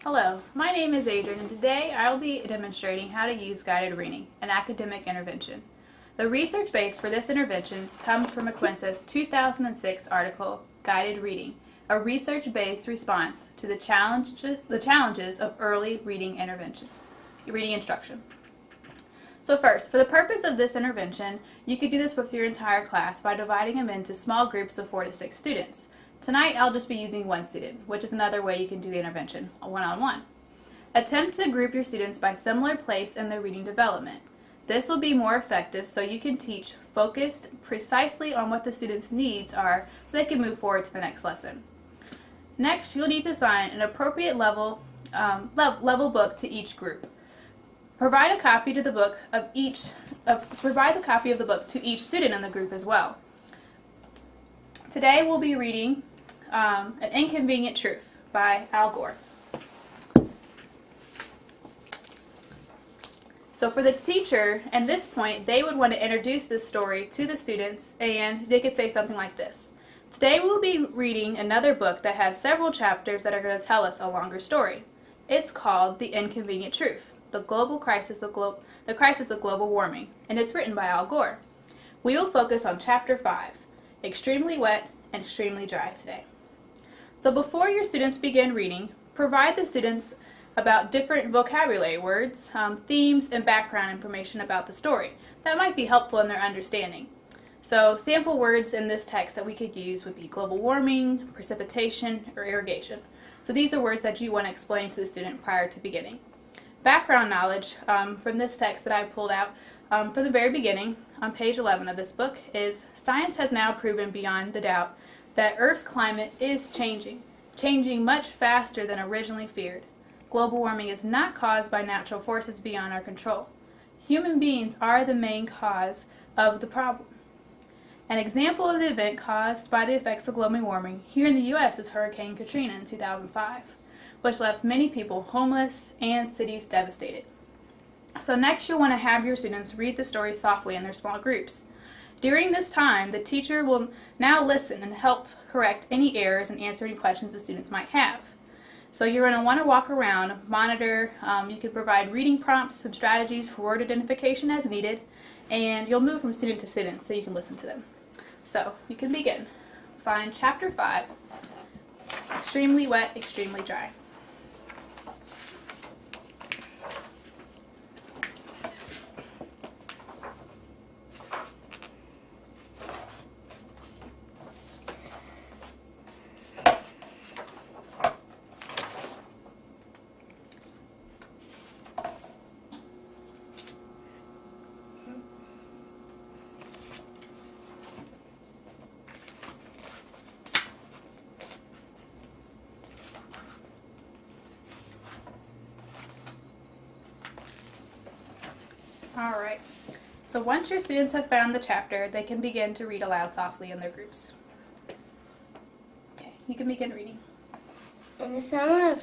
Hello, my name is Adrian, and today I will be demonstrating how to use guided reading, an academic intervention. The research base for this intervention comes from Aquins's 2006 article, Guided Reading, a research-based response to the challenges of early reading instruction. So first, for the purpose of this intervention, you could do this with your entire class by dividing them into small groups of 4 to 6 students. Tonight, I'll just be using one student, which is another way you can do the intervention, one-on-one. Attempt to group your students by similar place in their reading development. This will be more effective so you can teach focused precisely on what the students' needs are so they can move forward to the next lesson. Next, you'll need to assign an appropriate level book to each group. Provide a copy of the book to each student in the group as well. Today we'll be reading An Inconvenient Truth by Al Gore. So for the teacher, at this point, they would want to introduce this story to the students, and they could say something like this. Today we'll be reading another book that has several chapters that are going to tell us a longer story. It's called The Inconvenient Truth, the crisis of global warming, and it's written by Al Gore. We will focus on Chapter 5, Extremely Wet and Extremely Dry today. So before your students begin reading, provide the students about different vocabulary words, themes, and background information about the story. That might be helpful in their understanding. So sample words in this text that we could use would be global warming, precipitation, or irrigation. So these are words that you want to explain to the student prior to beginning. Background knowledge from this text that I pulled out from the very beginning on page 11 of this book is science has now proven beyond a doubt that Earth's climate is changing much faster than originally feared. Global warming is not caused by natural forces beyond our control. Human beings are the main cause of the problem. An example of the event caused by the effects of global warming here in the U.S. is Hurricane Katrina in 2005, which left many people homeless and cities devastated. So next you'll want to have your students read the story softly in their small groups. During this time, the teacher will now listen and help correct any errors and answer any questions the students might have. So you're going to want to walk around, monitor, you can provide reading prompts, some strategies for word identification as needed, and you'll move from student to student so you can listen to them. So you can begin. Find Chapter 5, Extremely Wet, Extremely Dry. Alright, so once your students have found the chapter, they can begin to read aloud softly in their groups. Okay, you can begin reading. In the summer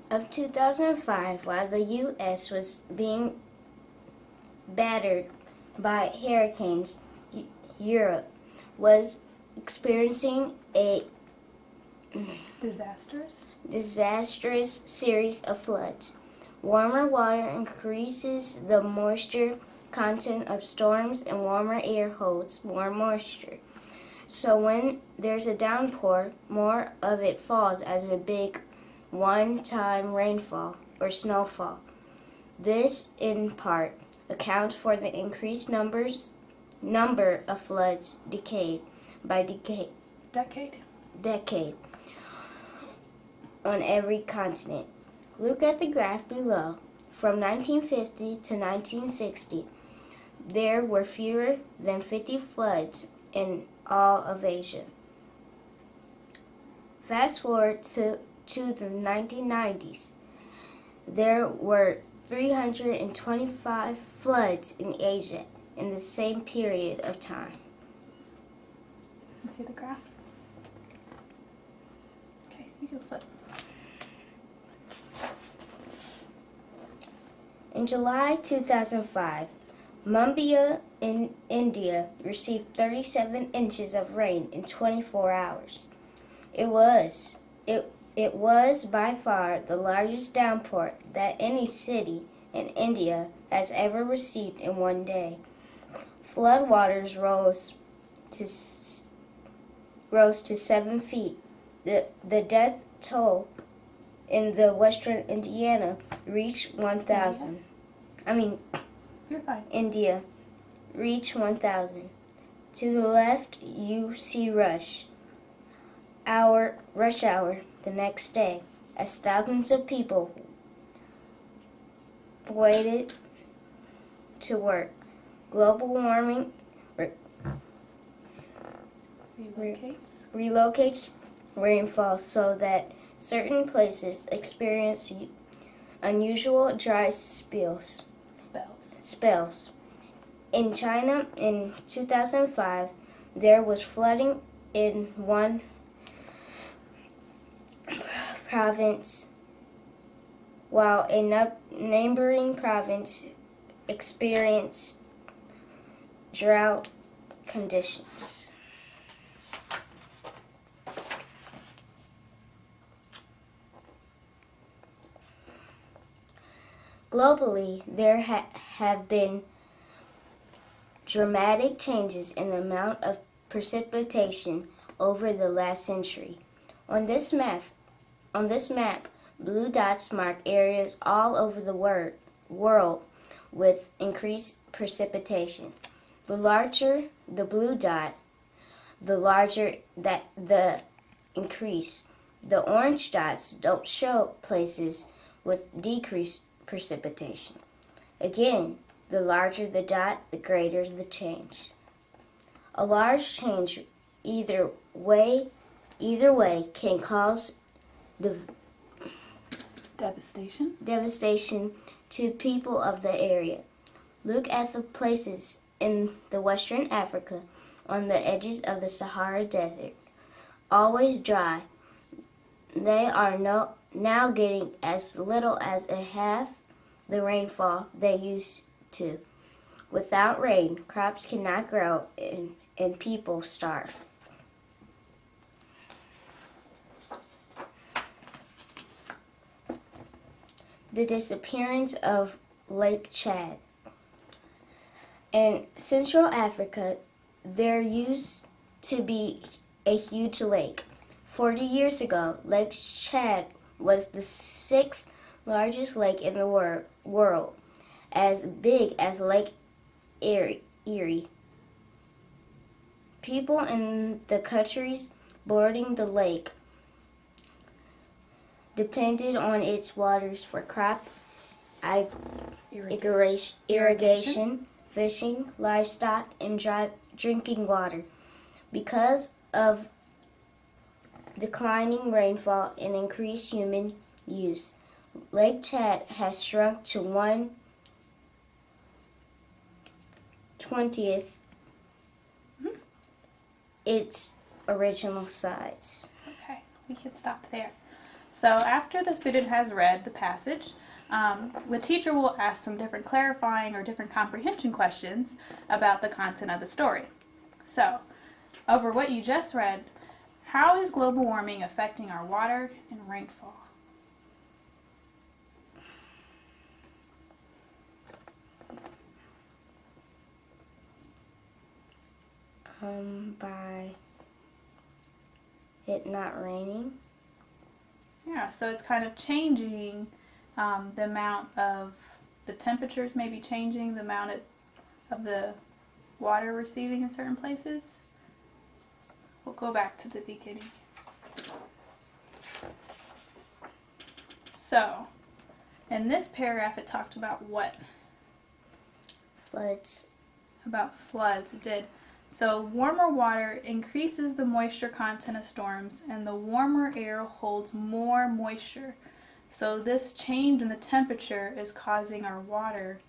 of 2005, while the U.S. was being battered by hurricanes, Europe was experiencing a disastrous series of floods. Warmer water increases the moisture content of storms, and warmer air holds more moisture. So when there's a downpour, more of it falls as a big one-time rainfall or snowfall. This, in part, accounts for the increased number of floods decade on every continent. Look at the graph below. From 1950 to 1960, there were fewer than 50 floods in all of Asia. Fast forward to the 1990s, there were 325 floods in Asia in the same period of time. You see the graph? Okay, you can flip. In July 2005, Mumbai in India received 37 inches of rain in 24 hours. It It was by far the largest downpour that any city in India has ever received in one day. Floodwaters rose to 7 feet. The death toll in the western Indiana reached 1,000. You're fine. India reached 1,000. To the left, you see rush hour the next day, as thousands of people waited to work. Global warming relocates rainfall so that certain places experience unusual dry spells. In China in 2005, there was flooding in one province, while a neighboring province experienced drought conditions. Globally, there have been dramatic changes in the amount of precipitation over the last century. On this map, blue dots mark areas all over the world with increased precipitation. The larger the blue dot, the larger that the increase. The orange dots don't show places with decreased precipitation. Again, the larger the dot, the greater the change. A large change either way can cause devastation to people of the area. Look at the places in the Western Africa on the edges of the Sahara Desert. Always dry. They are now getting as little as a half the rainfall they used to. Without rain, crops cannot grow and people starve. The disappearance of Lake Chad. In Central Africa, there used to be a huge lake. 40 years ago, Lake Chad was the 6th largest lake in the world, as big as Lake Erie. People in the countries bordering the lake depended on its waters for crop irrigation, fishing, livestock, and drinking water. Because of declining rainfall and increased human use, Lake Chad has shrunk to 1/20th its original size. Okay, we can stop there. So after the student has read the passage, the teacher will ask some different clarifying or different comprehension questions about the content of the story. So, over what you just read, how is global warming affecting our water and rainfall? By it not raining. Yeah, so it's kind of changing the amount of the temperatures, maybe changing the amount of the water receiving in certain places. We'll go back to the beginning. So, in this paragraph, it talked about what? Floods. About floods, it did. So, warmer water increases the moisture content of storms, and the warmer air holds more moisture. So, this change in the temperature is causing our water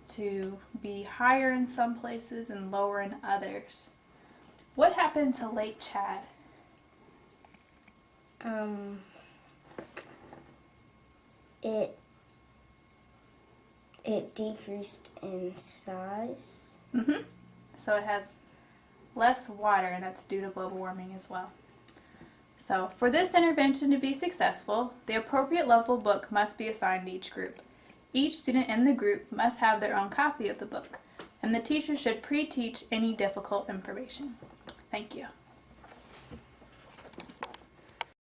to be higher in some places and lower in others. What happened to Lake Chad? It decreased in size. So it has less water, and that's due to global warming as well. So, for this intervention to be successful, the appropriate level book must be assigned to each group. Each student in the group must have their own copy of the book, and the teacher should pre-teach any difficult information. Thank you.